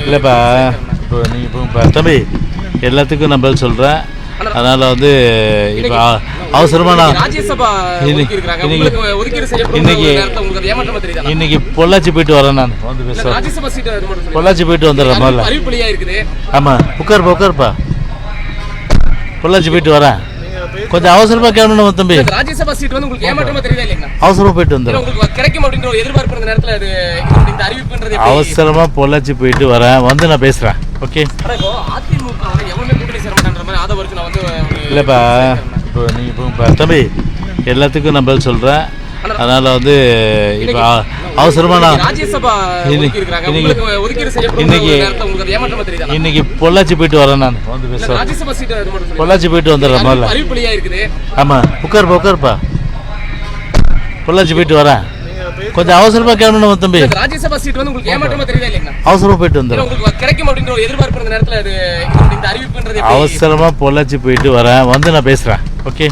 இல்லைப்பா, இப்போ நீங்கள் இப்போ தம்பி எல்லாத்துக்கும் நான் பதில் சொல்கிறேன். அதனால் வந்து இப்போ அவசரமாக நான் இன்னைக்கு பொள்ளாச்சி போயிட்டு வரேன். நான் வந்து பேசுகிறேன். பொள்ளாச்சி போயிட்டு வந்துடுறேன் முதல்ல. ஆமாம், உட்காருப்பா. பொள்ளாச்சி போயிட்டு வரேன். கொஞ்சம் அவசரமாக கிளம்பணும் தம்பி. ராஜ்யசபா சீட் வந்து உங்களுக்கு ஏமாற்றமா தெரியல இல்லைங்களா? அவசரமாக போயிட்டு வந்துடுறேன். உங்களுக்கு கிடைக்கும் அப்படிங்கிற ஒரு எதிர்பார்ப்பு இருந்த நேரத்தில் அது இந்த அறிவிப்புன்றது அவசரமாக பொள்ளாச்சி போயிட்டு வரேன். வந்து நான் பேசுகிறேன். ஓகே. இப்போ அதிமுக எவருமே கூட்டணி சேர மாட்டேன்ற மாதிரி ஆதரவு நான் வந்து இல்லைப்பா, இப்போ நீங்கள் இப்போ தம்பி எல்லாத்துக்கும் நான் பதில் சொல்கிறேன். அதனால் வந்து இப்போ அவசரமாக நான் இன்னைக்கு பொள்ளாச்சி போயிட்டு வரேன். நான் வந்து பேசுகிறேன். பொள்ளாச்சி போயிட்டு வந்துடுறேன் முதல்ல. ஆமாம், உட்காருப்பா. பொள்ளாச்சி போயிட்டு வரேன். கொஞ்சம் அவசரமாக கிளம்பணும் தம்பி. ராஜ்யசபா சீட் வந்து உங்களுக்கு ஏமாற்றமா தெரியல இல்லைங்களா? அவசரமாக போயிட்டு வந்துடுறேன். உங்களுக்கு கிடைக்கும் அப்படிங்கிற ஒரு எதிர்பார்ப்பு இருந்த நேரத்தில் அது இந்த அறிவிப்புன்றது அவசரமாக பொள்ளாச்சி போயிட்டு வரேன். வந்து நான் பேசுகிறேன். ஓகே.